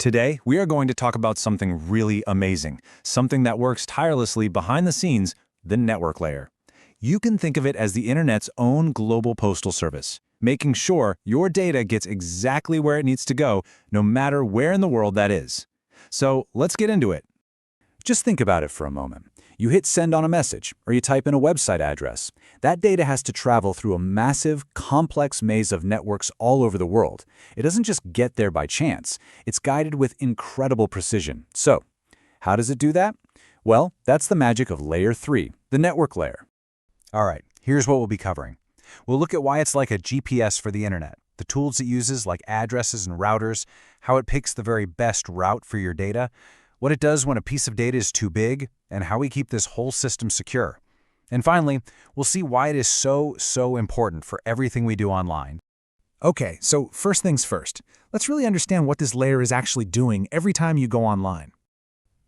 Today, we are going to talk about something really amazing, something that works tirelessly behind the scenes, the network layer. You can think of it as the internet's own global postal service, making sure your data gets exactly where it needs to go, no matter where in the world that is. So let's get into it. Just think about it for a moment. You hit send on a message, or you type in a website address. That data has to travel through a massive, complex maze of networks all over the world. It doesn't just get there by chance. It's guided with incredible precision. So, how does it do that? Well, that's the magic of Layer 3, the network layer. All right, here's what we'll be covering. We'll look at why it's like a GPS for the internet, the tools it uses like addresses and routers, how it picks the very best route for your data, what it does when a piece of data is too big, and how we keep this whole system secure. And finally, we'll see why it is so important for everything we do online. Okay, so first things first. Let's really understand what this layer is actually doing every time you go online.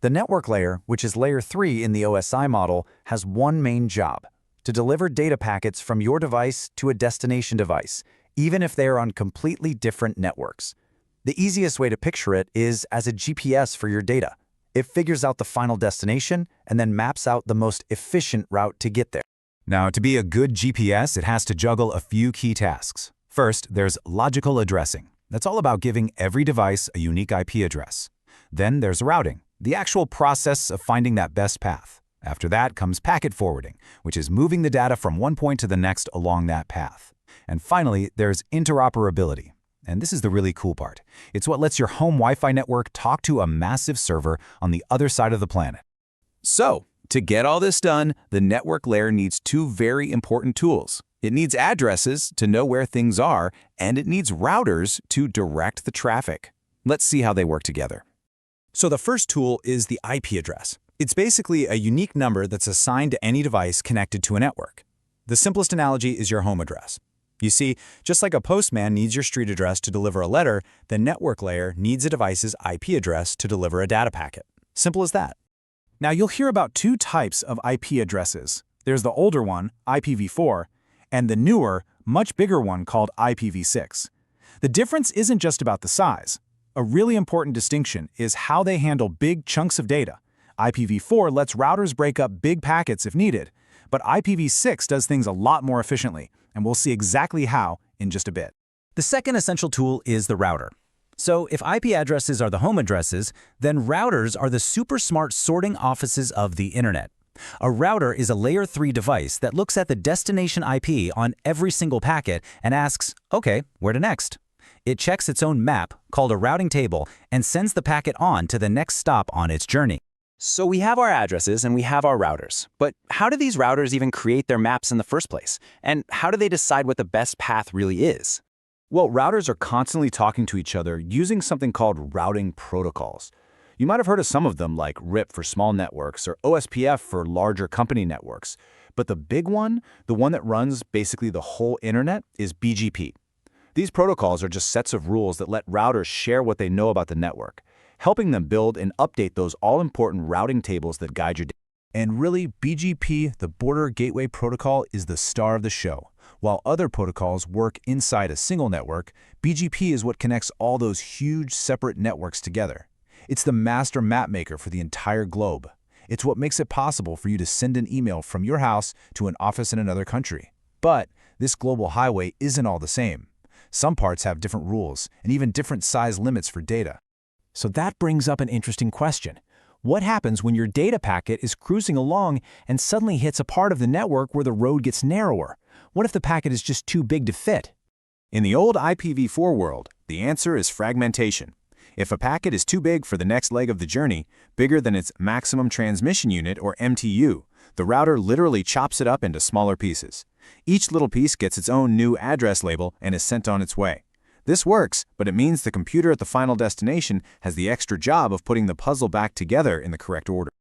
The network layer, which is layer 3 in the OSI model, has one main job: to deliver data packets from your device to a destination device, even if they are on completely different networks. The easiest way to picture it is as a GPS for your data. It figures out the final destination and then maps out the most efficient route to get there. Now, to be a good GPS, it has to juggle a few key tasks. First, there's logical addressing. That's all about giving every device a unique IP address. Then there's routing, the actual process of finding that best path. After that comes packet forwarding, which is moving the data from one point to the next along that path. And finally, there's interoperability. And this is the really cool part. It's what lets your home Wi-Fi network talk to a massive server on the other side of the planet. So, to get all this done, the network layer needs two very important tools. It needs addresses to know where things are, and it needs routers to direct the traffic. Let's see how they work together. So the first tool is the IP address. It's basically a unique number that's assigned to any device connected to a network. The simplest analogy is your home address. You see, just like a postman needs your street address to deliver a letter, the network layer needs a device's IP address to deliver a data packet. Simple as that. Now, you'll hear about two types of IP addresses. There's the older one, IPv4, and the newer, much bigger one called IPv6. The difference isn't just about the size. A really important distinction is how they handle big chunks of data. IPv4 lets routers break up big packets if needed, but IPv6 does things a lot more efficiently, and we'll see exactly how in just a bit. The second essential tool is the router. So if IP addresses are the home addresses, then routers are the super smart sorting offices of the internet. A router is a layer 3 device that looks at the destination IP on every single packet and asks, okay, where to next? It checks its own map, called a routing table, and sends the packet on to the next stop on its journey. So we have our addresses and we have our routers, but how do these routers even create their maps in the first place? And how do they decide what the best path really is? Well, routers are constantly talking to each other using something called routing protocols. You might have heard of some of them like RIP for small networks or OSPF for larger company networks. But the big one, the one that runs basically the whole internet, is BGP. These protocols are just sets of rules that let routers share what they know about the network, helping them build and update those all-important routing tables that guide your data. And really, BGP, the Border Gateway Protocol, is the star of the show. While other protocols work inside a single network, BGP is what connects all those huge separate networks together. It's the master map maker for the entire globe. It's what makes it possible for you to send an email from your house to an office in another country. But this global highway isn't all the same. Some parts have different rules and even different size limits for data. So that brings up an interesting question. What happens when your data packet is cruising along and suddenly hits a part of the network where the road gets narrower? What if the packet is just too big to fit? In the old IPv4 world, the answer is fragmentation. If a packet is too big for the next leg of the journey, bigger than its maximum transmission unit or MTU, the router literally chops it up into smaller pieces. Each little piece gets its own new address label and is sent on its way. This works, but it means the computer at the final destination has the extra job of putting the puzzle back together in the correct order.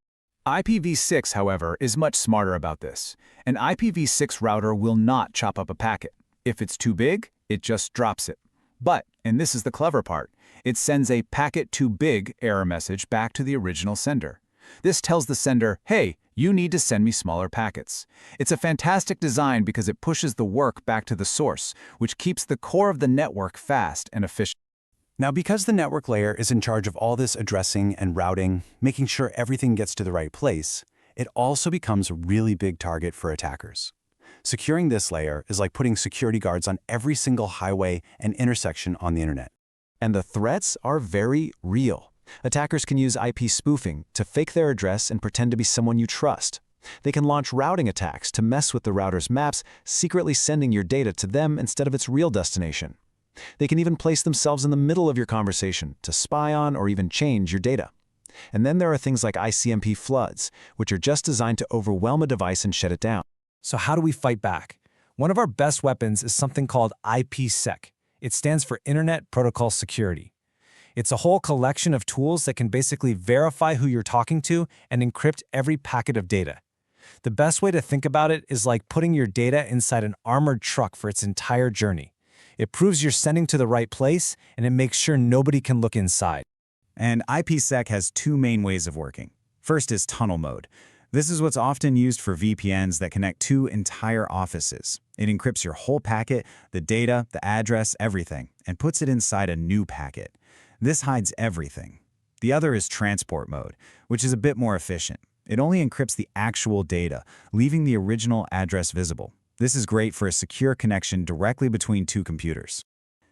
IPv6, however, is much smarter about this. An IPv6 router will not chop up a packet. If it's too big, it just drops it. But, and this is the clever part, it sends a packet too big error message back to the original sender. This tells the sender, hey, you need to send me smaller packets. It's a fantastic design because it pushes the work back to the source, which keeps the core of the network fast and efficient. Now, because the network layer is in charge of all this addressing and routing, making sure everything gets to the right place, it also becomes a really big target for attackers. Securing this layer is like putting security guards on every single highway and intersection on the internet. And the threats are very real. Attackers can use IP spoofing to fake their address and pretend to be someone you trust. They can launch routing attacks to mess with the router's maps, secretly sending your data to them instead of its real destination. They can even place themselves in the middle of your conversation to spy on or even change your data. And then there are things like ICMP floods, which are just designed to overwhelm a device and shut it down. So how do we fight back? One of our best weapons is something called IPsec. It stands for Internet Protocol Security. It's a whole collection of tools that can basically verify who you're talking to and encrypt every packet of data. The best way to think about it is like putting your data inside an armored truck for its entire journey. It proves you're sending to the right place, and it makes sure nobody can look inside. And IPsec has two main ways of working. First is tunnel mode. This is what's often used for VPNs that connect two entire offices. It encrypts your whole packet, the data, the address, everything, and puts it inside a new packet. This hides everything. The other is transport mode, which is a bit more efficient. It only encrypts the actual data, leaving the original address visible. This is great for a secure connection directly between two computers.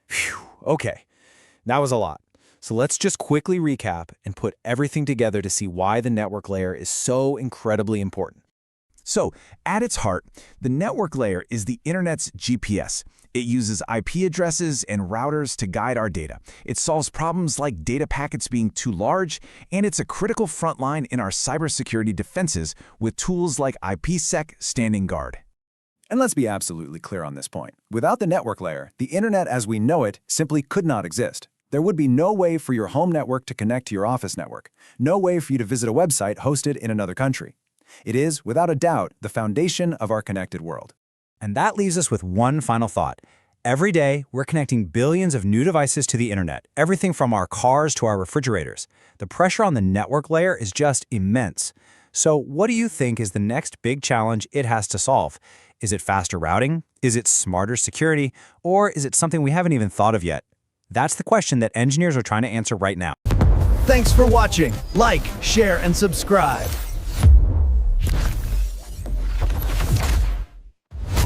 Phew, okay, that was a lot. So let's just quickly recap and put everything together to see why the network layer is so incredibly important. So, at its heart, the network layer is the Internet's GPS. It uses IP addresses and routers to guide our data. It solves problems like data packets being too large, and it's a critical front line in our cybersecurity defenses with tools like IPsec standing guard. And let's be absolutely clear on this point. Without the network layer, the internet as we know it simply could not exist. There would be no way for your home network to connect to your office network, no way for you to visit a website hosted in another country. It is, without a doubt, the foundation of our connected world. And that leaves us with one final thought. Every day, we're connecting billions of new devices to the internet, everything from our cars to our refrigerators. The pressure on the network layer is just immense. So what do you think is the next big challenge it has to solve? Is it faster routing? Is it smarter security? Or is it something we haven't even thought of yet? That's the question that engineers are trying to answer right now. Thanks for watching. Like, share, and subscribe.